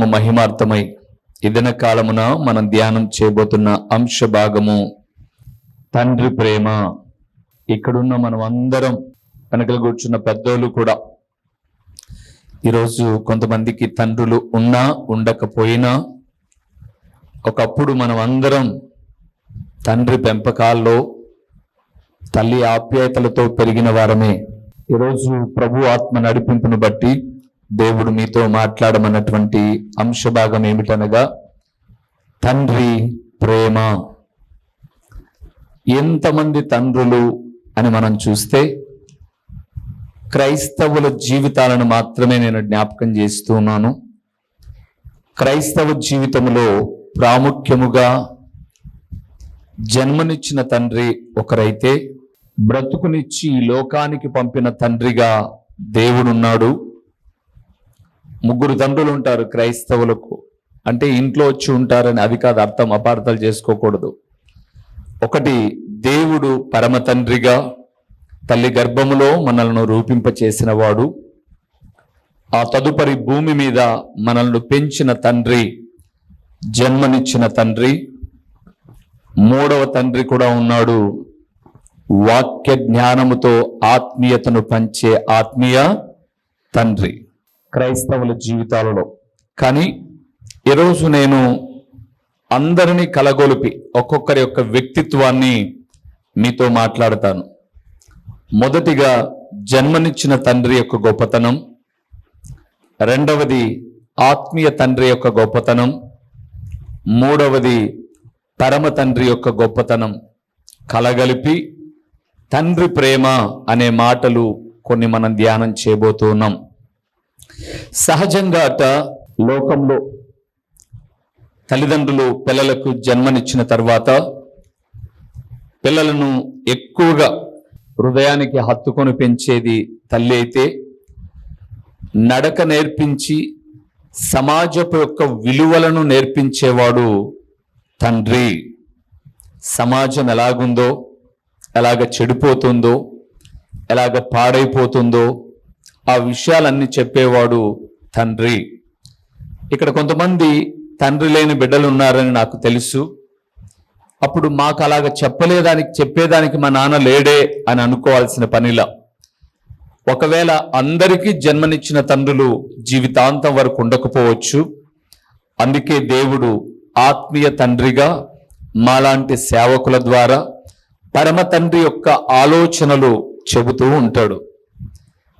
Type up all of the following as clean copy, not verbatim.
నామ మహిమార్థమై ఇదన కాలమున మనం ధ్యానం చేయబోతున్న అంశ భాగము తండ్రి ప్రేమ. ఇక్కడున్న మనం అందరం వెనకలు కూర్చున్న పెద్దోళ్ళు కూడా ఈరోజు కొంతమందికి తండ్రులు ఉన్నా ఉండకపోయినా ఒకప్పుడు మనం అందరం తండ్రి పెంపకాల్లో తల్లి ఆప్యాయతలతో పెరిగిన వారమే. ఈరోజు ప్రభు ఆత్మ నడిపింపును బట్టి దేవుడు మీతో మాట్లాడమన్నటువంటి అంశ భాగం ఏమిటనగా తండ్రి ప్రేమ. ఎంతమంది తండ్రులు అని మనం చూస్తే క్రైస్తవుల జీవితాలను మాత్రమే నేను జ్ఞాపకం చేస్తున్నాను. క్రైస్తవ జీవితంలో ప్రాముఖ్యముగా జన్మనిచ్చిన తండ్రి ఒకరైతే, బ్రతుకునిచ్చి ఈ లోకానికి పంపిన తండ్రిగా దేవుడున్నాడు. ముగ్గురు తండ్రులు ఉంటారు క్రైస్తవులకు. అంటే ఇంట్లో వచ్చి ఉంటారని అది కాదు అర్థం, అపార్థాలు చేసుకోకూడదు. ఒకటి, దేవుడు పరమ తండ్రిగా తల్లి గర్భములో మనల్ని రూపింపచేసిన వాడు. ఆ తదుపరి భూమి మీద మనల్ని పెంచిన తండ్రి, జన్మనిచ్చిన తండ్రి. మూడవ తండ్రి కూడా ఉన్నాడు, వాక్య జ్ఞానముతో ఆత్మీయతను పంచే ఆత్మీయ తండ్రి క్రైస్తవుల జీవితాలలో. కానీ ఈరోజు నేను అందరినీ కలగొలిపి ఒక్కొక్కరి యొక్క వ్యక్తిత్వాన్ని మీతో మాట్లాడతాను. మొదటిగా జన్మనిచ్చిన తండ్రి యొక్క గొప్పతనం, రెండవది ఆత్మీయ తండ్రి యొక్క గొప్పతనం, మూడవది పరమ తండ్రి యొక్క గొప్పతనం కలగలిపి తండ్రి ప్రేమ అనే మాటలు కొన్ని మనం ధ్యానం చేయబోతున్నాం. సహజంగా లోకంలో తల్లిదండ్రులు పిల్లలకు జన్మనిచ్చిన తర్వాత పిల్లలను ఎక్కువగా హృదయానికి హత్తుకొని పెంచేది తల్లి అయితే, నడక నేర్పించి సమాజపు యొక్క విలువలను నేర్పించేవాడు తండ్రి. సమాజం ఎలాగుందో, ఎలాగ చెడిపోతుందో, ఎలాగ పాడైపోతుందో ఆ విషయాలన్నీ చెప్పేవాడు తండ్రి. ఇక్కడ కొంతమంది తండ్రి లేని బిడ్డలు ఉన్నారని నాకు తెలుసు. అప్పుడు మాకు అలాగ చెప్పేదానికి మా నాన్న లేడే అని అనుకోవాల్సిన పనిలా. ఒకవేళ అందరికీ జన్మనిచ్చిన తండ్రులు జీవితాంతం వరకు ఉండకపోవచ్చు. అందుకే దేవుడు ఆత్మీయ తండ్రిగా మాలాంటి సేవకుల ద్వారా పరమ తండ్రి యొక్క ఆలోచనలు చెబుతూ ఉంటాడు.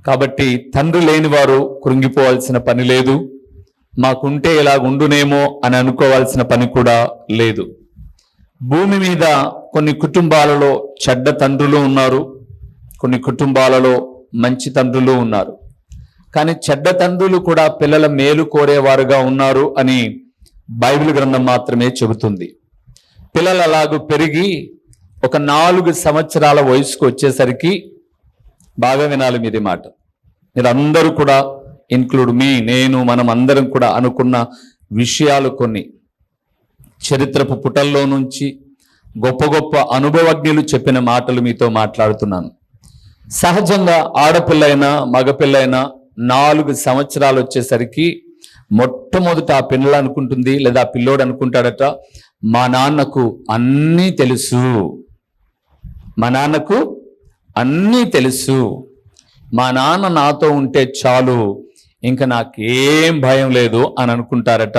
కాబట్టి తండ్రి లేని వారు కృంగిపోవాల్సిన పని లేదు. మాకుంటే ఇలా ఉండునేమో అని అనుకోవాల్సిన పని కూడా లేదు. భూమి మీద కొన్ని కుటుంబాలలో చెడ్డ తండ్రులు ఉన్నారు, కొన్ని కుటుంబాలలో మంచి తండ్రులు ఉన్నారు. కానీ చెడ్డ తండ్రులు కూడా పిల్లల మేలు కోరేవారుగా ఉన్నారు అని బైబిల్ గ్రంథం మాత్రమే చెబుతుంది. పిల్లలు అలాగూ పెరిగి ఒక 4 సంవత్సరాల వయసుకు వచ్చేసరికి, బాగా వినాలి మీరు మాట, మీరందరూ కూడా ఇన్క్లూడ్ మీ, నేను, మనం అందరం కూడా అనుకున్న విషయాలు కొన్ని చరిత్రపు పుటల్లో నుంచి గొప్ప గొప్ప అనుభవజ్ఞులు చెప్పిన మాటలు మీతో మాట్లాడుతున్నాను. సహజంగా ఆడపిల్లైనా మగపిల్లైనా 4 సంవత్సరాలు వచ్చేసరికి మొట్టమొదట ఆ పిల్లలు అనుకుంటుంది, లేదా ఆ పిల్లోడు అనుకుంటాడట, మా నాన్నకు అన్నీ తెలుసు, మా నాన్నకు అన్నీ తెలుసు, మా నాన్న నాతో ఉంటే చాలు, ఇంకా నాకేం భయం లేదు అని అనుకుంటారట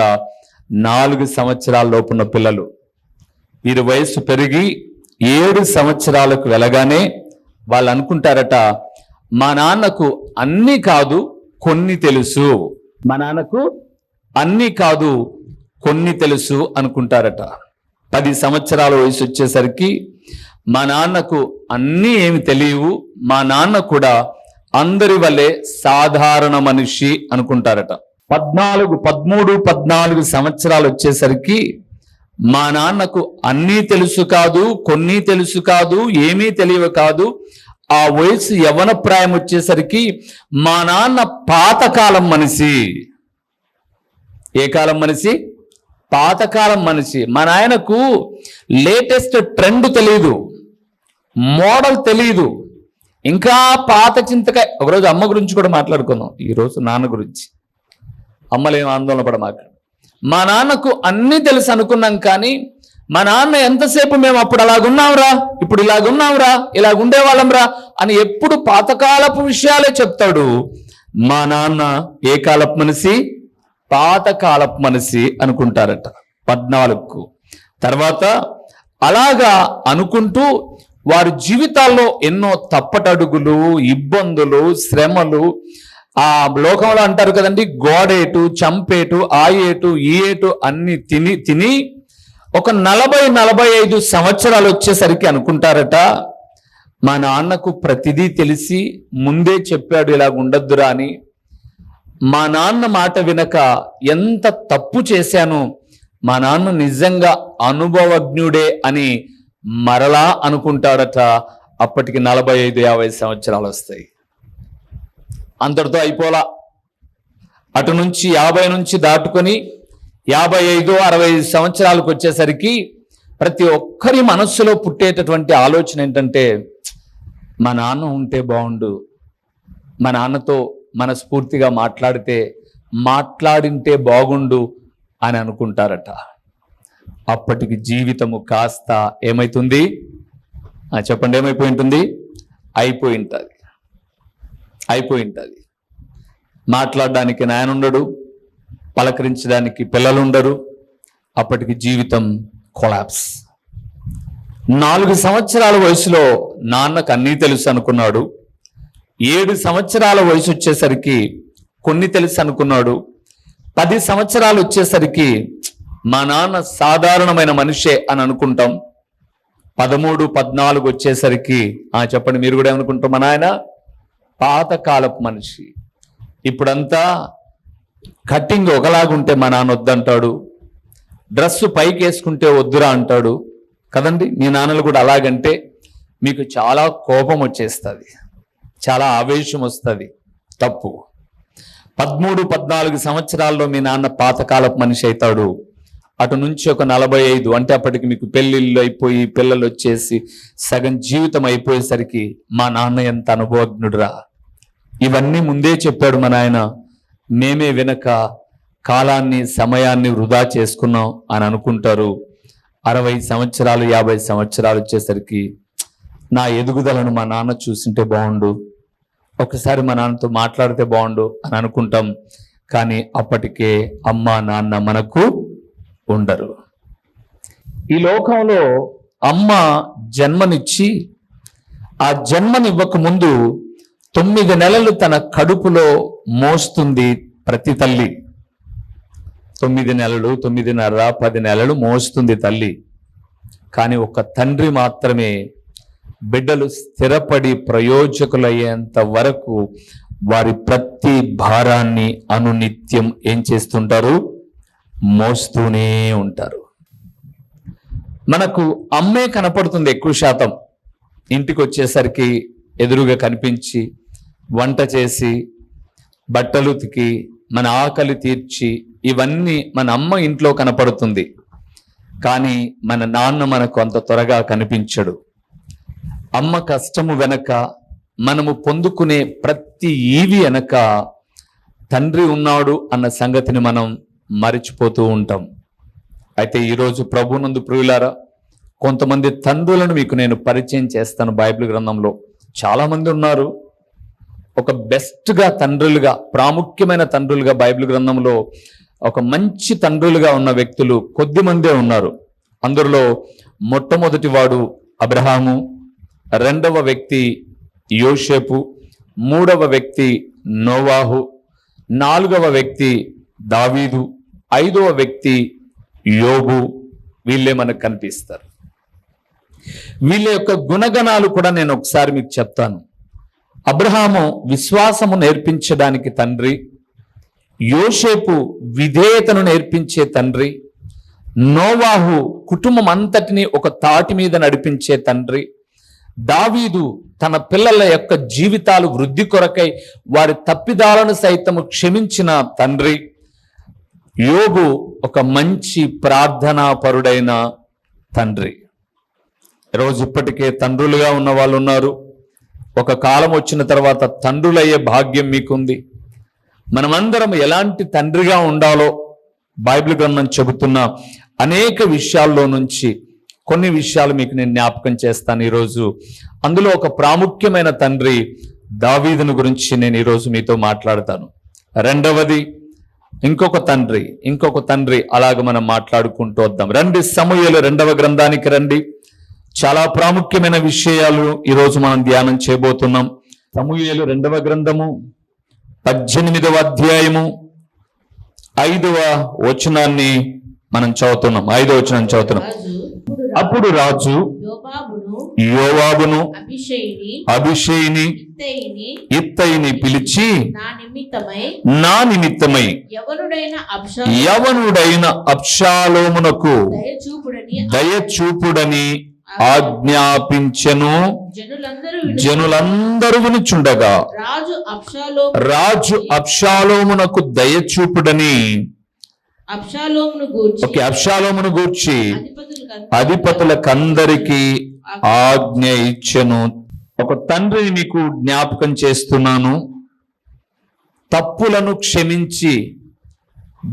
4 సంవత్సరాల లోపున్న పిల్లలు. వీరి వయస్సు పెరిగి 7 సంవత్సరాలకు వెళ్ళగానే వాళ్ళు అనుకుంటారట, మా నాన్నకు అన్నీ కాదు కొన్ని తెలుసు, మా నాన్నకు అన్నీ కాదు కొన్ని తెలుసు అనుకుంటారట. 10 సంవత్సరాల వయసు వచ్చేసరికి మా నాన్నకు అన్నీ ఏమి తెలియవు, మా నాన్న కూడా అందరి వల్లే సాధారణ మనిషి అనుకుంటారట. 13-14 సంవత్సరాలు వచ్చేసరికి మా నాన్నకు అన్నీ తెలుసు కాదు, కొన్ని తెలుసు కాదు, ఏమీ తెలియవు కాదు. ఆ వయసు యవ్వన ప్రాయం వచ్చేసరికి మా నాన్న పాతకాలం మనిషి. ఏ కాలం మనిషి? పాతకాలం మనిషి. మా నాయనకు లేటెస్ట్ ట్రెండ్ తెలియదు, మోడల్ తెలియదు, ఇంకా పాత చింతకాయ. ఒకరోజు అమ్మ గురించి కూడా మాట్లాడుకుందాం, ఈరోజు నాన్న గురించి. అమ్మలేం ఆందోళన పడ మాట్లాడు. మా నాన్నకు అన్నీ తెలుసు అనుకున్నాం, కానీ మా నాన్న ఎంతసేపు మేము అప్పుడు అలాగున్నాంరా, ఇప్పుడు ఇలాగున్నాంరా, ఇలాగుండేవాళ్ళంరా అని ఎప్పుడు పాతకాలపు విషయాలే చెప్తాడు. మా నాన్న ఏ కాలపు మనిషి? పాతకాలపు మనిషి అనుకుంటారట 14కు. తర్వాత అలాగా అనుకుంటూ వారి జీవితాల్లో ఎన్నో తప్పటడుగులు, ఇబ్బందులు, శ్రమలు, ఆ లోకంలో అంటారు కదండి, గోడేటు, చంపేటు, ఆ ఏటు, ఈ ఏటు అన్ని తిని తిని ఒక 40-45 సంవత్సరాలు వచ్చేసరికి అనుకుంటారట, మా నాన్నకు ప్రతిదీ తెలిసి ముందే చెప్పాడు ఇలాగ ఉండొద్దురా అని. మా నాన్న మాట వినక ఎంత తప్పు చేశాను, మా నాన్న నిజంగా అనుభవజ్ఞుడే అని మరలా అనుకుంటాడట. అప్పటికి 45-50 సంవత్సరాలు వస్తాయి. అంతటితో అయిపోలా. అటు నుంచి 50 నుంచి దాటుకొని 55-60 సంవత్సరాలకు వచ్చేసరికి ప్రతి ఒక్కరి మనస్సులో పుట్టేటటువంటి ఆలోచన ఏంటంటే, మా నాన్న ఉంటే బాగుండు, మా నాన్నతో మనస్ఫూర్తిగా మాట్లాడింటే బాగుండు అని అనుకుంటారట. అప్పటికి జీవితము కాస్త ఏమైతుంది? చెప్పండి, ఏమైపోయి ఉంటుంది? అయిపోయి ఉంటుంది. మాట్లాడడానికి నాయన ఉండడు, పలకరించడానికి పిల్లలు ఉండరు. అప్పటికి జీవితం కొలాప్స్. 4 సంవత్సరాల వయసులో నాన్నకు అన్నీ తెలుసు అనుకున్నాడు. 7 సంవత్సరాల వయసు వచ్చేసరికి కొన్ని తెలుసు అనుకున్నాడు. 10 సంవత్సరాలు వచ్చేసరికి మా నాన్న సాధారణమైన మనిషే అని అనుకుంటాం. 13-14 వచ్చేసరికి చెప్పండి, మీరు కూడా ఏమనుకుంటారు? మా నాయన పాతకాలపు మనిషి. ఇప్పుడంతా కటింగ్ ఒకలాగుంటే మా నాన్న వద్దంటాడు, డ్రెస్సు పైకి వేసుకుంటే వద్దురా అంటాడు కదండి. మీ నాన్నలు కూడా అలాగంటే మీకు చాలా కోపం వచ్చేస్తుంది, చాలా ఆవేశం వస్తుంది. తప్పు. 13-14 సంవత్సరాల్లో మీ నాన్న పాతకాలపు మనిషి అవుతాడు. అటు నుంచి ఒక 45, అంటే అప్పటికి మీకు పెళ్ళిళ్ళు అయిపోయి పిల్లలు వచ్చేసి సగం జీవితం అయిపోయేసరికి మా నాన్న ఎంత అనుభవజ్ఞుడురా, ఇవన్నీ ముందే చెప్పాడు మా నాయన, మేమే వినక కాలాన్ని సమయాన్ని వృధా చేసుకున్నాం అని అనుకుంటారు. 60 సంవత్సరాలు 50 సంవత్సరాలు వచ్చేసరికి నా ఎదుగుదలను మా నాన్న చూసింటే బాగుండు, ఒకసారి మా నాన్నతో మాట్లాడితే బాగుండు అని అనుకుంటాం. కానీ అప్పటికే అమ్మ నాన్న మనకు ఉండరు. ఈ లోకంలో అమ్మ జన్మనిచ్చి ఆ జన్మనివ్వక ముందు 9 నెలలు తన కడుపులో మోస్తుంది ప్రతి తల్లి. 9 నెలలు, 9.5, 10 నెలలు మోస్తుంది తల్లి. కానీ ఒక తండ్రి మాత్రమే బిడ్డలు స్థిరపడి ప్రయోజకులయ్యేంత వరకు వారి ప్రతి భారాన్ని అనునిత్యం ఏం చేస్తుంటారు? మోస్తూనే ఉంటారు. మనకు అమ్మే కనపడుతుంది ఎక్కువ శాతం. ఇంటికి వచ్చేసరికి ఎదురుగా కనిపించి వంట చేసి బట్టలు ఉతికి మన ఆకలి తీర్చి ఇవన్నీ మన అమ్మ ఇంట్లో కనపడుతుంది. కానీ మన నాన్న మనకు అంత త్వరగా కనిపించడు. అమ్మ కష్టము వెనక, మనము పొందుకునే ప్రతి ఈవి వెనక తండ్రి ఉన్నాడు అన్న సంగతిని మనం మరిచిపోతూ ఉంటాం. అయితే ఈరోజు ప్రభునందు ప్రియులారా, కొంతమంది తండ్రులను మీకు నేను పరిచయం చేస్తాను. బైబిల్ గ్రంథంలో చాలా మంది ఉన్నారు. ఒక బెస్ట్గా తండ్రులుగా, ప్రాముఖ్యమైన తండ్రులుగా బైబిల్ గ్రంథంలో ఒక మంచి తండ్రులుగా ఉన్న వ్యక్తులు కొద్దిమందే ఉన్నారు. అందులో మొట్టమొదటి వాడు అబ్రహాము, 2వ వ్యక్తి యోసేపు, 3వ వ్యక్తి నోవాహు, 4వ వ్యక్తి దావీదు, 5వ వ్యక్తి యోబు. వీళ్ళే మనకు కనిపిస్తారు. వీళ్ళ యొక్క గుణగణాలు కూడా నేను ఒకసారి మీకు చెప్తాను. అబ్రహాము విశ్వాసము నేర్పించడానికి తండ్రి, యోసేపు విధేయతను నేర్పించే తండ్రి, నోవాహు కుటుంబం అంతటిని ఒక తాటి మీద నడిపించే తండ్రి, దావీదు తన పిల్లల యొక్క జీవితాలు వృద్ధి కొరకై వారి తప్పిదాలను సైతము క్షమించిన తండ్రి, యోబు ఒక మంచి ప్రార్థనాపరుడైన తండ్రి. ఈరోజు ఇప్పటికే తండ్రులుగా ఉన్న వాళ్ళు ఉన్నారు. ఒక కాలం వచ్చిన తర్వాత తండ్రులయ్యే భాగ్యం మీకుంది. మనమందరం ఎలాంటి తండ్రిగా ఉండాలో బైబిల్ గ్రంథం చెబుతున్న అనేక విషయాల్లో నుంచి కొన్ని విషయాలు మీకు నేను జ్ఞాపకం చేస్తాను ఈరోజు. అందులో ఒక ప్రాముఖ్యమైన తండ్రి దావీదును గురించి నేను ఈరోజు మీతో మాట్లాడతాను. రెండవది ఇంకొక తండ్రి అలాగ మనం మాట్లాడుకుంటూ వద్దాం. రండి, సమూయేలు 2వ గ్రంథానికి రండి. చాలా ప్రాముఖ్యమైన విషయాలు ఈరోజు మనం ధ్యానం చేయబోతున్నాం. సమూయేలు 2వ గ్రంథము 18వ అధ్యాయము 5వ వచనాన్ని మనం చదువుతున్నాం. 5వ వచనాన్ని చదువుతున్నాం. అప్పుడు రాజు యోవాబును అబీషైని ఇత్తయిని పిలిచి, నా నిమిత్తమై యవనుడైన అబ్షాలోమునకు దయచూపుడని ఆజ్ఞాపించెను. జనులందరూ వినుచుండగా రాజు అబ్షాలోమునకు దయచూపుడని అబ్షాలోమును గూర్చి అధిపతులకందరికీ ఆజ్ఞ ఇచ్చెను. ఒక తండ్రిని మీకు జ్ఞాపకం చేస్తున్నాను. తప్పులను క్షమించి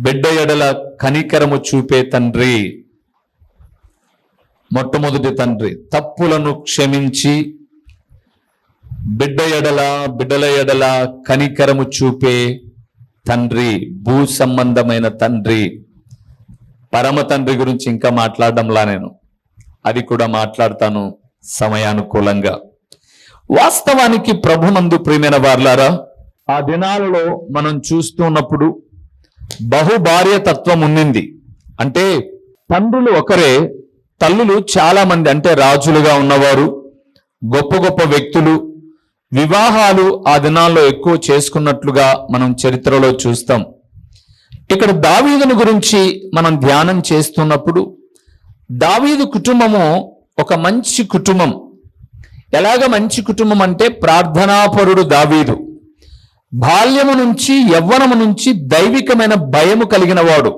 బిడ్డ ఎడల కనికరము చూపే తండ్రి. మొట్టమొదటి తండ్రి తప్పులను క్షమించి బిడ్డల ఎడల కనికరము చూపే తండ్రి, భూ సంబంధమైన తండ్రి. పరమ తండ్రి గురించి ఇంకా మాట్లాడడంలా నేను అది కూడా మాట్లాడతాను సమయానుకూలంగా. వాస్తవానికి ప్రభునందు ప్రియమైన వారలారా, ఆ దినాలలో మనం చూస్తున్నప్పుడు బహుభార్య తత్వం ఉన్నింది. అంటే తండ్రులు ఒకరే, తల్లులు చాలా మంది, అంటే రాజులుగా ఉన్నవారు, గొప్ప గొప్ప వ్యక్తులు. వివాహాలు ఆ దినాల్లో ఎక్కువ చేసుకున్నట్లుగా మనం చరిత్రలో చూస్తాం. ఇక్కడ దావీదుని గురించి మనం ధ్యానం చేస్తున్నప్పుడు దావీదు కుటుంబము ఒక మంచి కుటుంబం. ఎలాగ మంచి కుటుంబం అంటే, ప్రార్థనాపరుడు దావీదు. బాల్యము నుంచి యవ్వనము నుంచి దైవికమైన భయము కలిగిన వాడు.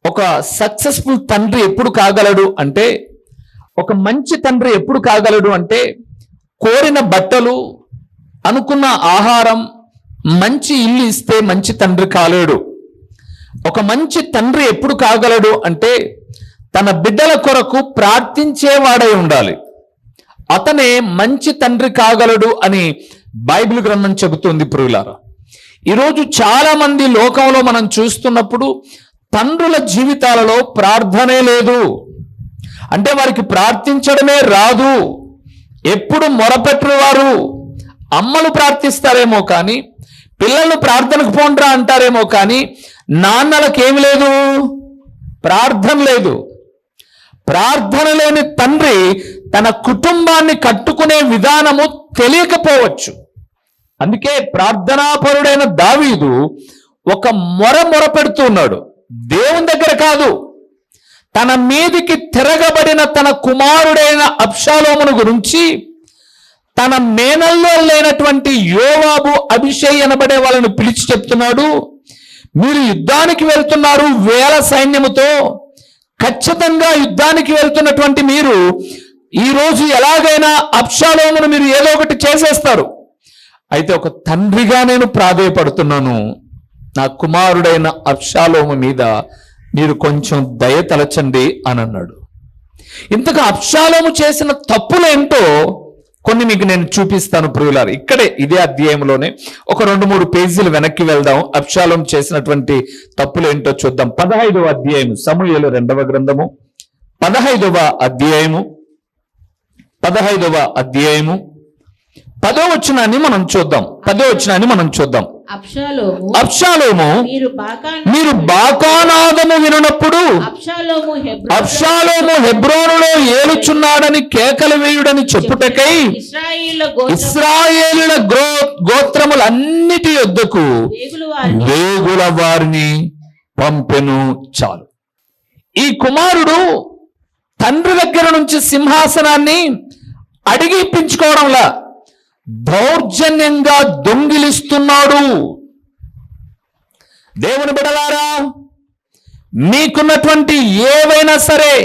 ఒక సక్సెస్ఫుల్ తండ్రి ఎప్పుడు కాగలడు అంటే, ఒక మంచి తండ్రి ఎప్పుడు కాగలడు అంటే, కోరిన బట్టలు, అనుకున్న ఆహారం, మంచి ఇల్లు ఇస్తే మంచి తండ్రి కాలేడు. ఒక మంచి తండ్రి ఎప్పుడు కాగలడు అంటే, తన బిడ్డల కొరకు ప్రార్థించేవాడై ఉండాలి. అతనే మంచి తండ్రి కాగలడు అని బైబిల్ గ్రంథం చెబుతుంది. ప్రియులారా, ఈరోజు చాలా మంది లోకంలో మనం చూస్తున్నప్పుడు తండ్రుల జీవితాలలో ప్రార్థనే లేదు. అంటే వారికి ప్రార్థించడమే రాదు. ఎప్పుడు మొరపెట్టరు వారు. అమ్మలు ప్రార్థిస్తారేమో కానీ, పిల్లలు ప్రార్థనకు పోండ్రా అంటారేమో కానీ, నాన్నలకేమి లేదు, ప్రార్థన లేదు. ప్రార్థన లేని తండ్రి తన కుటుంబాన్ని కట్టుకునే విధానము తెలియకపోవచ్చు. అందుకే ప్రార్థనాపరుడైన దావీదు ఒక మొర పెడుతూ ఉన్నాడు. దేవుని దగ్గర కాదు, తన మీదికి తిరగబడిన తన కుమారుడైన అబ్షాలోమును గురించి తన మేనల్లో లేనటువంటి యోవాబు, అబీషై అనబడే వాళ్ళని పిలిచి చెప్తున్నాడు, మీరు యుద్ధానికి వెళ్తున్నారు వేల సైన్యముతో. ఖచ్చితంగా యుద్ధానికి వెళ్తున్నటువంటి మీరు ఈరోజు ఎలాగైనా అబ్షాలోమును మీరు ఏదో ఒకటి చేసేస్తారు. అయితే ఒక తండ్రిగా నేను ప్రాధేయపడుతున్నాను, నా కుమారుడైన అబ్షాలోము మీద మీరు కొంచెం దయ తలచండి అని అన్నాడు. ఇంతగా అబ్షాలోము చేసిన తప్పులేంటో కొన్ని మీకు నేను చూపిస్తాను ప్రియులారు. ఇక్కడే ఇదే అధ్యాయంలోనే ఒక 2-3 పేజీలు వెనక్కి వెళ్దాం. అబ్షాలోము చేసినటువంటి తప్పులేంటో చూద్దాం. 15వ అధ్యాయము, సమూయేలు 2వ గ్రంథము 15వ అధ్యాయము 10వ వచనాన్ని మనం చూద్దాం. అబ్షాలోము మీరు బాకానాదము వినున్నప్పుడు అబ్షాలోము హెబ్రోనులో ఏలుచున్నాడని కేకలు వేయుడని చెప్పుటకై ఇశ్రాయేలుల గోత్రములన్నిటి యొద్దకు వేగుల వారిని పంపెను. చాలు. ఈ కుమారుడు తండ్రి దగ్గర నుంచి సింహాసనాన్ని అడిగి ఇప్పించుకోవడంలా దౌర్జన్యంగా దొంగిలిస్తున్నాడు. దేవుని బిడ్డలారా, మీకున్నటువంటి ఏవైనా సరే,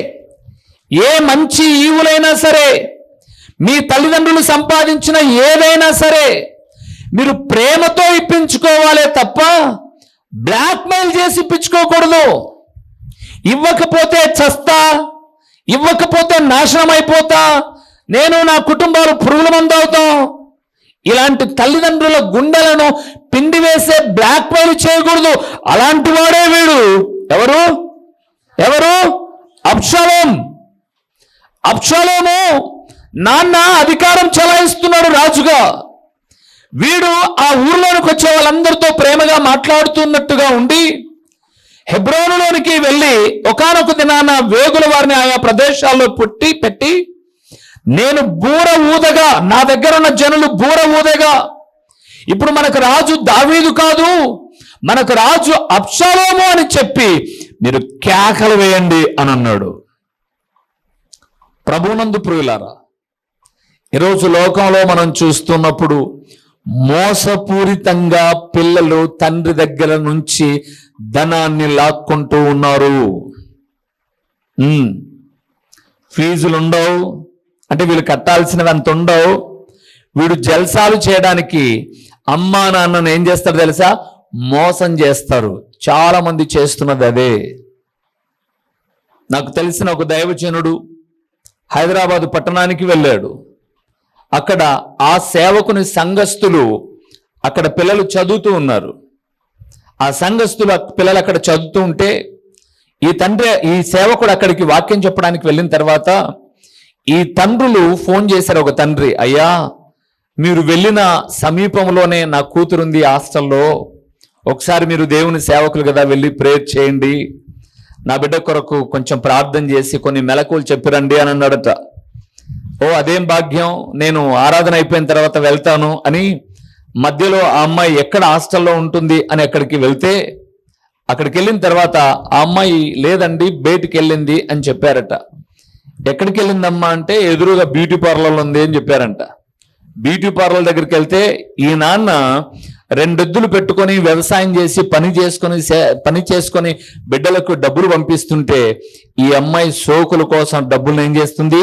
ఏ మంచి ఈవులైనా సరే, మీ తల్లిదండ్రులు సంపాదించిన ఏదైనా సరే మీరు ప్రేమతో ఇప్పించుకోవాలే తప్ప బ్లాక్మెయిల్ చేసి ఇప్పించుకోకూడదు. ఇవ్వకపోతే చస్తా, ఇవ్వకపోతే నాశనం అయిపోతా, నేను నా కుటుంబాలు పురుగుల మందు అవుతాం, ఇలాంటి తల్లిదండ్రుల గుండెలను పిండి వేసే బ్లాక్మెయిల్ చేయకూడదు. అలాంటి వాడే వీడు. ఎవరు అబ్షాలోము నాన్న అధికారం చెలాయిస్తున్నాడు రాజుగా. వీడు ఆ ఊర్లోనికి వచ్చే వాళ్ళందరితో ప్రేమగా మాట్లాడుతున్నట్టుగా ఉండి హెబ్రోనులోనికి వెళ్ళి ఒకానొక దినాన వేగుల వారిని ఆయా ప్రదేశాల్లో పెట్టి నేను బూర ఊదగా, నా దగ్గర ఉన్న జనులు బూర ఊదగా, ఇప్పుడు మనకు రాజు దావీదు కాదు, మనకు రాజు అబ్షాలోము అని చెప్పి మీరు కేకలు వేయండి అని అన్నాడు. ప్రభువునందు ప్రియులారా, ఈరోజు లోకంలో మనం చూస్తున్నప్పుడు మోసపూరితంగా పిల్లలు తండ్రి దగ్గర నుంచి ధనాన్ని లాక్కుంటూ ఉన్నారు. ఫీజులు ఉండవు, అంటే వీళ్ళు కట్టాల్సినవి అంత ఉండవు. వీడు జల్సాలు చేయడానికి అమ్మా నాన్నను ఏం చేస్తారు తెలుసా? మోసం చేస్తారు. చాలా మంది చేస్తున్నది అదే. నాకు తెలిసిన ఒక దైవజనుడు హైదరాబాద్ పట్టణానికి వెళ్ళాడు. అక్కడ ఆ సేవకుని సంఘస్థులు, అక్కడ పిల్లలు చదువుతూ ఉన్నారు. ఆ సంఘస్థుల పిల్లలు అక్కడ చదువుతూ ఉంటే ఈ సేవకుడు అక్కడికి వాక్యం చెప్పడానికి వెళ్ళిన తర్వాత ఈ తండ్రులు ఫోన్ చేశారు. ఒక తండ్రి, అయ్యా మీరు వెళ్ళిన సమీపంలోనే నా కూతురుంది హాస్టల్లో, ఒకసారి మీరు దేవుని సేవకులు కదా వెళ్ళి ప్రేయర్ చేయండి, నా బిడ్డ కొరకు కొంచెం ప్రార్థన చేసి కొన్ని మెలకువలు చెప్పిరండి అని అన్నాడట. ఓ అదేం భాగ్యం, నేను ఆరాధన అయిపోయిన తర్వాత వెళ్తాను అని మధ్యలో ఆ అమ్మాయి ఎక్కడ హాస్టల్లో ఉంటుంది అని అక్కడికి వెళ్తే, అక్కడికి వెళ్ళిన తర్వాత ఆ అమ్మాయి లేదండి బయటికి వెళ్ళింది అని చెప్పారట. ఎక్కడికి వెళ్ళిందమ్మా అంటే ఎదురుగా బ్యూటీ పార్లర్లో ఉంది అని చెప్పారంట. బ్యూటీ పార్లర్ దగ్గరికి వెళ్తే ఈ నాన్న 2 ఎద్దులు పెట్టుకొని వ్యవసాయం చేసి పని చేసుకొని బిడ్డలకు డబ్బులు పంపిస్తుంటే ఈ అమ్మాయి సోకుల కోసం డబ్బులను ఏం చేస్తుంది?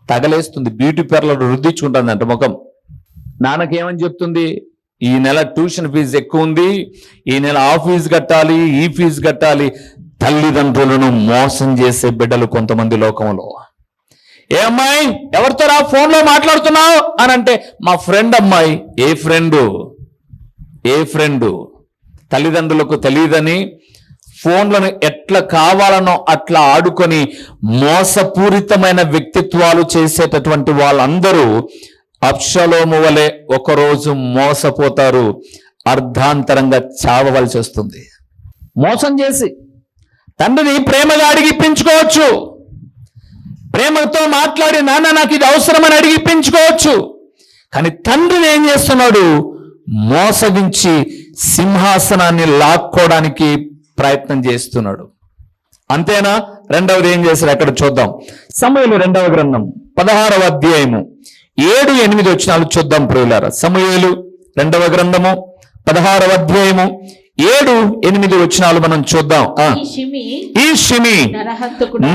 తగలేస్తుంది. బ్యూటీ పార్లర్ రుద్దించుకుంటుంది అంట ముఖం. నాన్నకేమని చెప్తుంది? ఈ నెల ట్యూషన్ ఫీజు ఎక్కువ ఉంది, ఈ నెల ఆ ఫీజు కట్టాలి, ఈ ఫీజు కట్టాలి. తల్లిదండ్రులను మోసం చేసే బిడ్డలు కొంతమంది లోకంలో. ఏ అమ్మాయి, ఎవరితో రా ఫోన్లో మాట్లాడుతున్నావు అని అంటే మా ఫ్రెండ్ అమ్మాయి. ఏ ఫ్రెండు? తల్లిదండ్రులకు తెలియదని ఫోన్లను ఎట్లా కావాలనో అట్లా ఆడుకొని మోసపూరితమైన వ్యక్తిత్వాలు చేసేటటువంటి వాళ్ళందరూ అబ్షాలోము వలె ఒకరోజు మోసపోతారు, అర్ధాంతరంగా చావవలసి వస్తుంది. మోసం చేసి తండ్రిని ప్రేమగా అడిగిప్పించుకోవచ్చు, ప్రేమతో మాట్లాడి నాన్న నాకు ఇది అవసరమని అడిగిప్పించుకోవచ్చు. కానీ తండ్రిని ఏం చేస్తున్నాడు? మోసగించి సింహాసనాన్ని లాక్కోవడానికి ప్రయత్నం చేస్తున్నాడు. అంతేనా? రెండవది ఏం చేశారు అక్కడ చూద్దాం. సమూయేలు 2వ గ్రంథం 16వ అధ్యాయము 7-8 వచనాలు చూద్దాం ప్రియులారా. సమూయేలు 2వ గ్రంథము 16వ అధ్యాయము 7-8 వచనాలు మనం చూద్దాం. ఈ షిమి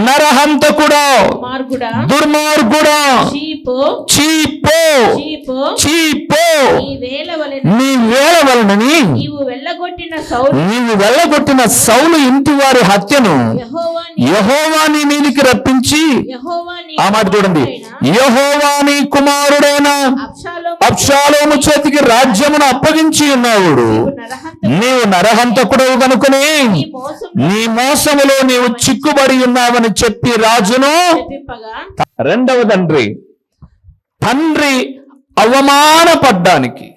నరహంతకుడా, దుర్మార్గుడా, చీపో నీ వేల వలనని నీవు వెళ్ళగొట్టిన సౌలు ఇంటి వారి హత్యను యెహోవా నీ మీదికి రప్పించి, ఆ మాట చూడండి, యెహోవా నీ కుమారుడైన అబ్షాలోము చేతికి రాజ్యమును అప్పగించి ఉన్నాడు. నీవు నరహంతకుడవు కనుకనే నీ మోసములో నీవు చిక్కుబడి ఉన్నావని చెప్పి రాజును. రెండవ తండ్రి అవమానపడ్డానికి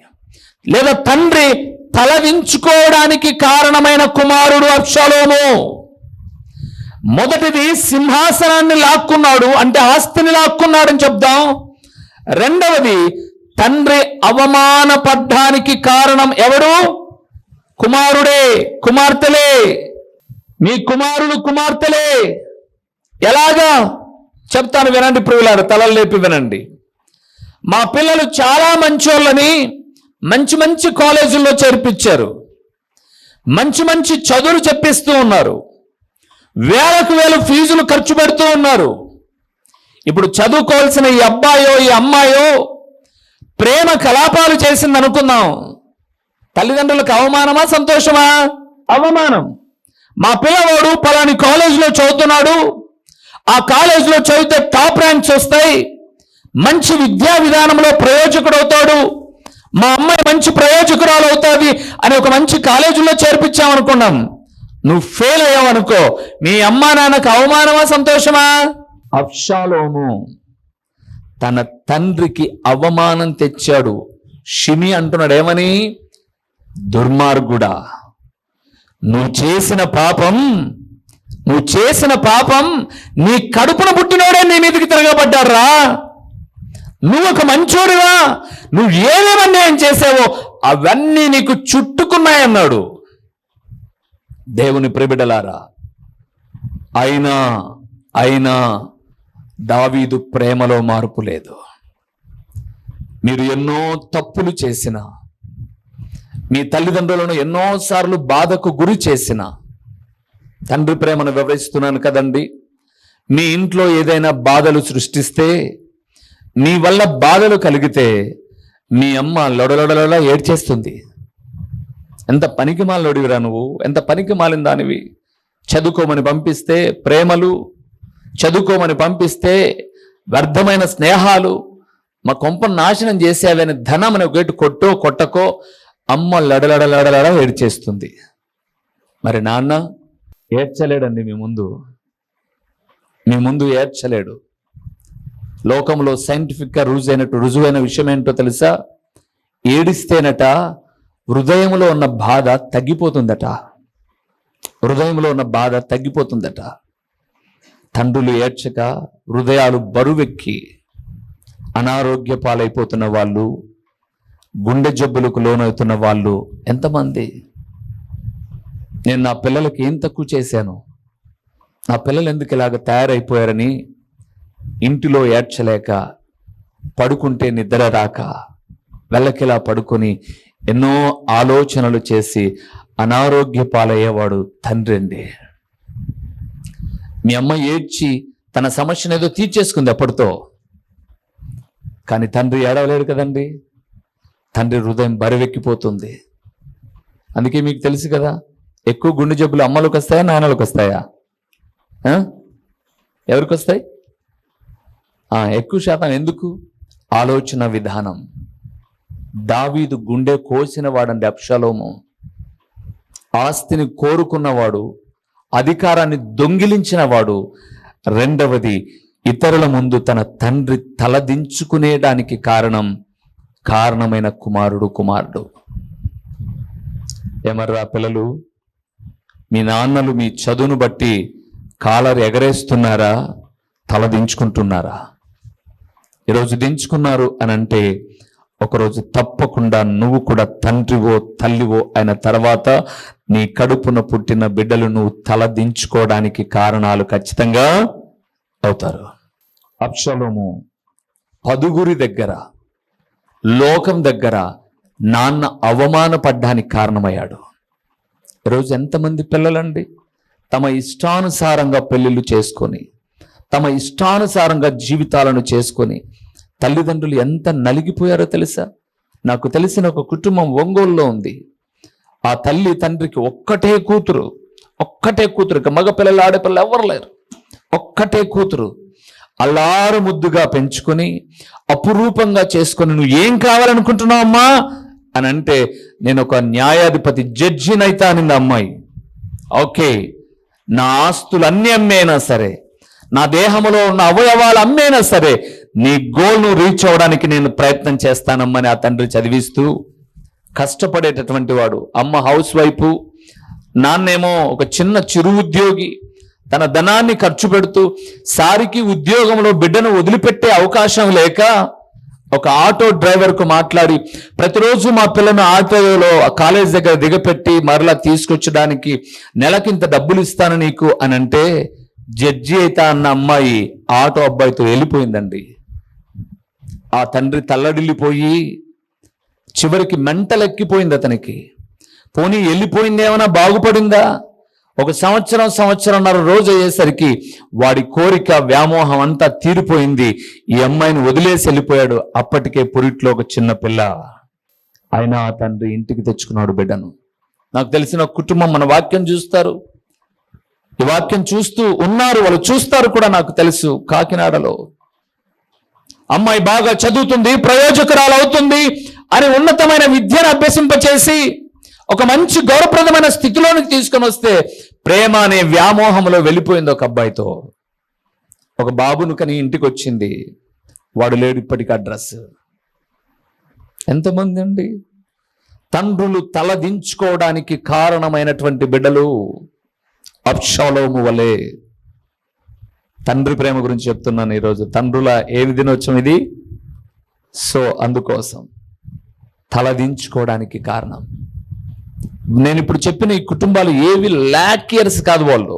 లేదా తండ్రి తలదించుకోవడానికి కారణమైన కుమారుడు అబ్షాలోము. మొదటిది సింహాసనాన్ని లాక్కున్నాడు, అంటే ఆస్తిని లాక్కున్నాడని చెప్దాం. రెండవది తండ్రి అవమానపడ్డానికి కారణం ఎవరు? కుమారుడే, కుమార్తెలే. మీ కుమారుడు కుమార్తెలే. ఎలాగా చెప్తాను వినండి ప్రియులారా, తలలు లేపి వినండి. మా పిల్లలు చాలా మంచోళ్ళని మంచి కాలేజీల్లో చేర్పించారు, మంచి చదువులు చెప్పిస్తూ ఉన్నారు, వేలకు వేలు ఫీజులు ఖర్చు పెడుతూ ఉన్నారు. ఇప్పుడు చదువుకోవాల్సిన ఈ అబ్బాయో ఈ అమ్మాయో ప్రేమ కలాపాలు చేసింది అనుకుందాం. తల్లిదండ్రులకు అవమానమా సంతోషమా? అవమానం. మా పిల్లవాడు పలాని కాలేజీలో చదువుతున్నాడు, ఆ కాలేజీలో చదివితే టాప్ ర్యాంక్స్ వస్తాయి, మంచి విద్యా విధానంలో ప్రయోజకుడు అవుతాడు, మా అమ్మాయి మంచి ప్రయోజకురాలు అవుతుంది అని ఒక మంచి కాలేజీలో చేర్పించామనుకున్నాం. నువ్వు ఫెయిల్ అయ్యావనుకో, మీ అమ్మా నాన్నకు అవమానమా సంతోషమా? అబ్షాలోము తన తండ్రికి అవమానం తెచ్చాడు. షిమి అంటున్నాడు ఏమని? దుర్మార్గుడా, నువ్వు చేసిన పాపం నీ కడుపున పుట్టినోడే నీ మీదకి తిరగబడ్డారా. నువ్వు ఒక మంచోడివా, నువ్వు ఏమేమి అన్యాయం చేసావో అవన్నీ నీకు చుట్టుకున్నాయన్నాడు. దేవుని ప్రియబిడ్డలారా, అయినా దావీదు ప్రేమలో మార్పు లేదు. మీరు ఎన్నో తప్పులు చేసిన, మీ తల్లిదండ్రులను ఎన్నోసార్లు బాధకు గురి చేసిన, తండ్రి ప్రేమను వివరిస్తున్నాను కదండి. మీ ఇంట్లో ఏదైనా బాధలు సృష్టిస్తే, నీ వల్ల బాధలు కలిగితే మీ అమ్మ లొడలొడలొడ ఏడ్చేస్తుంది. ఎంత పనికి మాలినోడివిరా నువ్వు, ఎంత పనికి మాలిన దానివి. చదువుకోమని పంపిస్తే ప్రేమలు, చదువుకోమని పంపిస్తే వ్యర్థమైన స్నేహాలు, మా కొంపను నాశనం చేసేవని ధనం అని ఒకటి కొట్టకో అమ్మ లడలడలడలడ ఏడ్చేస్తుంది. మరి నాన్న ఏడ్చలేడండి, మీ ముందు ఏడ్చలేడు. లోకంలో సైంటిఫిక్గా రుజువైన విషయం ఏంటో తెలుసా? ఏడిస్తేనట హృదయంలో ఉన్న బాధ తగ్గిపోతుందట. తండ్రులు ఏడ్చక హృదయాలు బరువెక్కి అనారోగ్య పాలైపోతున్న వాళ్ళు, గుండె జబ్బులకు లోనవుతున్న వాళ్ళు ఎంతమంది? నేను నా పిల్లలకి ఏం తక్కువ చేశాను, నా పిల్లలు ఎందుకు ఇలాగ తయారైపోయారని ఇంటిలో ఏడ్చలేక, పడుకుంటే నిద్ర రాక వెళ్ళకిలా పడుకొని ఎన్నో ఆలోచనలు చేసి అనారోగ్య పాలయ్యేవాడు తండ్రి అండి. మీ అమ్మ ఏడ్చి తన సమస్యను ఏదో తీర్చేసుకుంది అప్పటితో, కానీ తండ్రి ఏడవలేడు కదండి. తండ్రి హృదయం బరువెక్కిపోతుంది. అందుకే మీకు తెలుసు కదా, ఎక్కువ గుండె జబ్బులు అమ్మలకు వస్తాయా నాన్నలకు వస్తాయా? ఎవరికి వస్తాయి? ఎక్కువ శాతం ఎందుకు? ఆలోచన విధానం. దావీదు గుండె కోసిన వాడండి అబ్షాలోము. ఆస్తిని కోరుకున్నవాడు, అధికారాన్ని దొంగిలించిన వాడు. రెండవది, ఇతరుల ముందు తన తండ్రి తలదించుకునేడానికి కారణమైన కుమారుడు. ఏమర్రా పిల్లలు, మీ నాన్నలు మీ చదువును బట్టి కాలర్ ఎగరేస్తున్నారా, తలదించుకుంటున్నారా? ఈరోజు దించుకున్నారు అని అంటే ఒకరోజు తప్పకుండా నువ్వు కూడా తండ్రివో తల్లివో అయిన తర్వాత నీ కడుపున పుట్టిన బిడ్డలు నువ్వు తల దించుకోవడానికి కారణాలు ఖచ్చితంగా అవుతారు. అబ్షాలోము పదుగురి దగ్గర, లోకం దగ్గర నాన్న అవమానపడ్డానికి కారణమయ్యాడు. ఈరోజు ఎంతమంది పిల్లలండి తమ ఇష్టానుసారంగా పెళ్ళిళ్ళు చేసుకొని, తమ ఇష్టానుసారంగా జీవితాలను చేసుకొని తల్లిదండ్రులు ఎంత నలిగిపోయారో తెలుసా? నాకు తెలిసిన ఒక కుటుంబం ఒంగోలులో ఉంది. ఆ తల్లి తండ్రికి ఒక్కటే కూతురు. ఇక మగ పిల్లలు ఆడపిల్లలు ఎవరు లేరు. ఒక్కటే కూతురు. అల్లారు ముద్దుగా పెంచుకొని అపురూపంగా చేసుకొని, నువ్వు ఏం కావాలనుకుంటున్నావు అమ్మా అని అంటే, నేను ఒక న్యాయాధిపతి జడ్జినైతా అనింది అమ్మాయి. ఓకే, నా ఆస్తులు అన్ని అమ్మేనా సరే, నా దేహంలో ఉన్న అవయవాలు అమ్మేనా సరే, నీ గోల్ను రీచ్ అవడానికి నేను ప్రయత్నం చేస్తానమ్మని ఆ తండ్రి చదివిస్తూ, కష్టపడేటటువంటి వాడు. అమ్మ హౌస్ వైఫ్, నాన్నేమో ఒక చిన్న చిరు ఉద్యోగి. తన ధనాన్ని ఖర్చు పెడుతూ సారికి ఉద్యోగంలో బిడ్డను వదిలిపెట్టే అవకాశం లేక ఒక ఆటో డ్రైవర్కు మాట్లాడి, ప్రతిరోజు మా పిల్లను ఆటోలో కాలేజ్ దగ్గర దిగపెట్టి మరలా తీసుకొచ్చడానికి నెలకింత డబ్బులు ఇస్తాను నీకు అని అంటే, జడ్జి అయితే అన్న అమ్మాయి ఆటో అబ్బాయితో వెళ్ళిపోయిందండి. ఆ తండ్రి తల్లడిల్లిపోయి చివరికి మెంటలెక్కిపోయింది అతనికి. పోనీ వెళ్ళిపోయిందేమైనా బాగుపడిందా? ఒక సంవత్సరంన్నర రోజు అయ్యేసరికి వాడి కోరిక వ్యామోహం అంతా తీరిపోయింది. ఈ అమ్మాయిని వదిలేసి వెళ్ళిపోయాడు. అప్పటికే పురిట్లో ఒక చిన్న పిల్ల. అయినా ఆ తండ్రి ఇంటికి తెచ్చుకున్నాడు బిడ్డను. నాకు తెలిసిన ఒక కుటుంబం మన వాక్యం చూస్తారు, ఈ వాక్యం చూస్తూ ఉన్నారు, వాళ్ళు చూస్తారు కూడా, నాకు తెలుసు. కాకినాడలో అమ్మాయి బాగా చదువుతుంది, ప్రయోజకురాలు అవుతుంది అని ఉన్నతమైన విద్యను అభ్యసింపచేసి ఒక మంచి గౌరవప్రదమైన స్థితిలోనికి తీసుకొని వస్తే ప్రేమ అనే వ్యామోహంలో వెళ్ళిపోయింది. ఒక అబ్బాయితో ఒక బాబును కని ఇంటికి వచ్చింది, వాడు లేడు ఇప్పటికి అడ్రస్. ఎంతమంది అండి తండ్రులు తలదించుకోవడానికి కారణమైనటువంటి బిడ్డలు అబ్షాలోము వలె. తండ్రి ప్రేమ గురించి చెప్తున్నాను ఈరోజు. తండ్రుల ఏమి దినోత్సవం ఇది? సో అందుకోసం తలదించుకోవడానికి కారణం. నేను ఇప్పుడు చెప్పిన ఈ కుటుంబాలు ఏవి లాక్యర్స్ కాదు, వాళ్ళు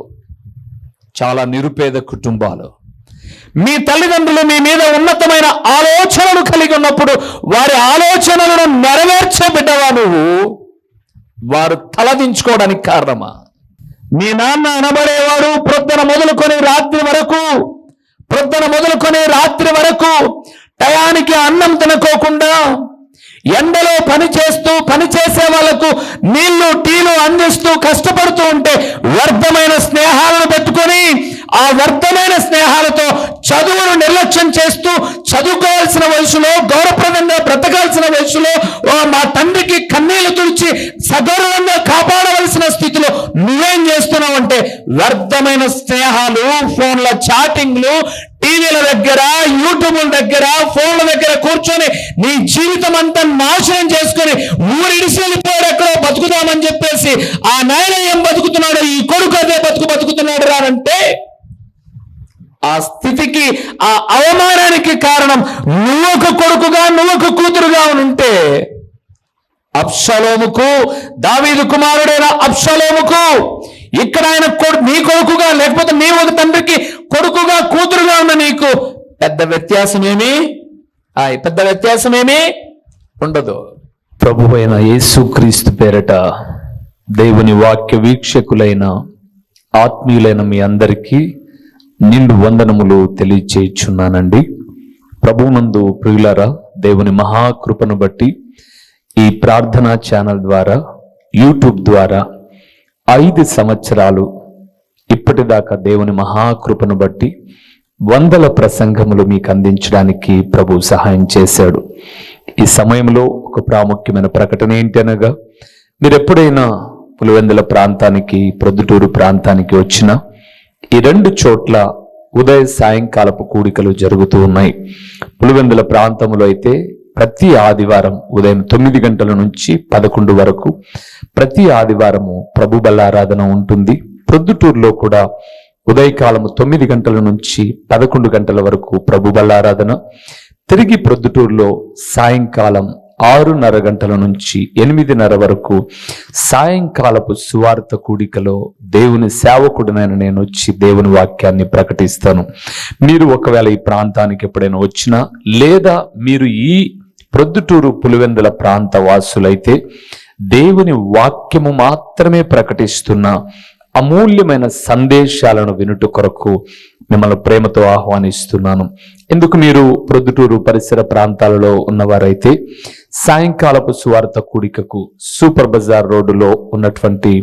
చాలా నిరుపేద కుటుంబాలు. మీ తల్లిదండ్రులు మీ మీద ఉన్నతమైన ఆలోచనలు కలిగి ఉన్నప్పుడు వారి ఆలోచనలను నెరవేర్చే బిడ్డవా నువ్వు? వారు తలదించుకోవడానికి కారణమా? మీ నాన్న అనబడేవాడు ప్రొద్దున మొదలుకొని రాత్రి వరకు టయానికి అన్నం తినకోకుండా ఎండలో పనిచేసే వాళ్లకు నీళ్లు టీలు అందిస్తూ కష్టపడుతూ ఉంటే వ్యర్థమైన స్నేహాలను పెట్టుకొని ఆ వ్యర్థమైన స్నేహాలతో చదువును నిర్లక్ష్యం చేస్తూ చదువుకోవాల్సిన వయసులో, గౌరవప్రదంగా బ్రతకాల్సిన వయసులో మా తండ్రికి కన్నీళ్లు తుడిచి సగౌరవంగా కాపాడవలసిన స్థితిలో నువ్వేం చేస్తున్నావు అంటే వ్యర్థమైన స్నేహాలు, ఫోన్ల చాటింగ్లు, టీవీల దగ్గర, యూట్యూబ్ల దగ్గర, ఫోన్ల దగ్గర కూర్చొని నీ జీవితం అంతా నాశనం చేసుకొని ఊరిడిసి వెళ్ళిపోయాడు, ఎక్కడో బతుకుదామని చెప్పేసి ఆ నాయన ఏం బతుకుతున్నాడు, ఈ కొడుకు అదే బతుకుతున్నాడు రానంటే ఆ స్థితికి, ఆ అవమానానికి కారణం నువ్వు ఒక కొడుకుగా, నువ్వు ఒక కూతురుగా ఉంటే అబ్షాలోముకు, దావీదు కుమారుడైన అబ్షాలోముకు ఇక్కడ ఆయన నీ కొడుకుగా, లేకపోతే నీ ఒక తండ్రికి కొడుకుగా కూతురుగా ఉన్న నీకు పెద్ద వ్యత్యాసమేమీ ఉండదు. ప్రభువైన యేసుక్రీస్తు పేరట దేవుని వాక్య వీక్షకులైన ఆత్మీయులైన మీ అందరికీ నిండు వందనములు తెలియచేయుచున్నానండి. ప్రభువునందు ప్రియులారా, దేవుని మహాకృపను బట్టి ఈ ప్రార్థనా ఛానల్ ద్వారా, యూట్యూబ్ ద్వారా 5 సంవత్సరాలు ఇప్పటిదాకా దేవుని మహాకృపను బట్టి 100 ప్రసంగములు మీకు అందించడానికి ప్రభు సహాయం చేశాడు. ఈ సమయంలో ఒక ప్రాముఖ్యమైన ప్రకటన ఏంటి అనగా, మీరు ఎప్పుడైనా పులివెందుల ప్రాంతానికి, ప్రొద్దుటూరు ప్రాంతానికి వచ్చినా ఈ 2 చోట్ల ఉదయ సాయంకాలపు కూడికలు జరుగుతూ ఉన్నాయి. పులివెందుల ప్రాంతంలో అయితే ప్రతి ఆదివారం ఉదయం 9 గంటల నుంచి 11 వరకు ప్రతి ఆదివారము ప్రభు బల్లారాధన ఉంటుంది. ప్రొద్దుటూరులో కూడా ఉదయకాలము 9 గంటల నుంచి 11 గంటల వరకు ప్రభు బల్లారాధన. తిరిగి ప్రొద్దుటూరులో సాయంకాలం 6:30 గంటల నుంచి 8:30 వరకు సాయంకాలపు సువార్త కూడికలో దేవుని సేవకుడినైన నేను వచ్చి దేవుని వాక్యాన్ని ప్రకటిస్తాను. మీరు ఒకవేళ ఈ ప్రాంతానికి ఎప్పుడైనా వచ్చినా, లేదా మీరు ఈ ప్రొద్దుటూరు పులివెందుల ప్రాంత వాసులైతే దేవుని వాక్యము మాత్రమే ప్రకటిస్తున్న అమూల్యమైన సందేశాలను వినుట కొరకు మిమ్మల్ని ప్రేమతో ఆహ్వానిస్తున్నాను. ఎందుకు మీరు ప్రొద్దుటూరు పరిసర ప్రాంతాలలో ఉన్నవారైతే సాయంకాలపు సువార్త కూడికకు సూపర్ బజార్ రోడ్డులో ఉన్నటువంటి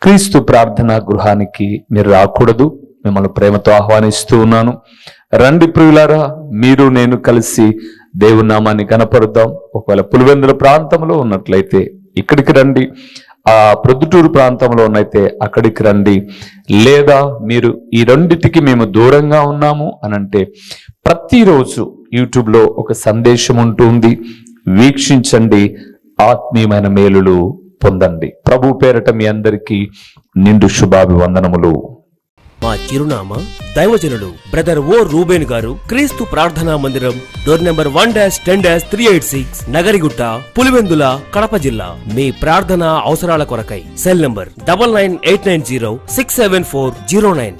క్రీస్తు ప్రార్థనా గృహానికి మీరు రాకూడదు. మిమ్మల్ని ప్రేమతో ఆహ్వానిస్తూ ఉన్నాను. రండి ప్రియులారా, మీరు నేను కలిసి దేవుని నామాన్ని కనపరుద్దాం. ఒకవేళ పులివెందుల ప్రాంతంలో ఉన్నట్లయితే ఇక్కడికి రండి, ఆ ప్రొద్దుటూరు ప్రాంతంలో ఉన్నైతే అక్కడికి రండి. లేదా మీరు ఈ రెండిటికి మేము దూరంగా ఉన్నాము అనంటే ప్రతిరోజు యూట్యూబ్లో ఒక సందేశం ఉంటుంది, వీక్షించండి, ఆత్మీయమైన మేలులు పొందండి. ప్రభు పేరట మీ అందరికీ నిండు శుభాభివందనములు. మా చిరునామా దైవజనుడు బ్రదర్ ఓ రూబేన్ గారు, క్రీస్తు ప్రార్థనా మందిరం, డోర్ నెంబర్ 1-10-386, నగరిగుట్ట, పులివెందుల, కడప జిల్లా. మీ ప్రార్థనా అవసరాల కొరకై సెల్ నంబర్ 9989067409.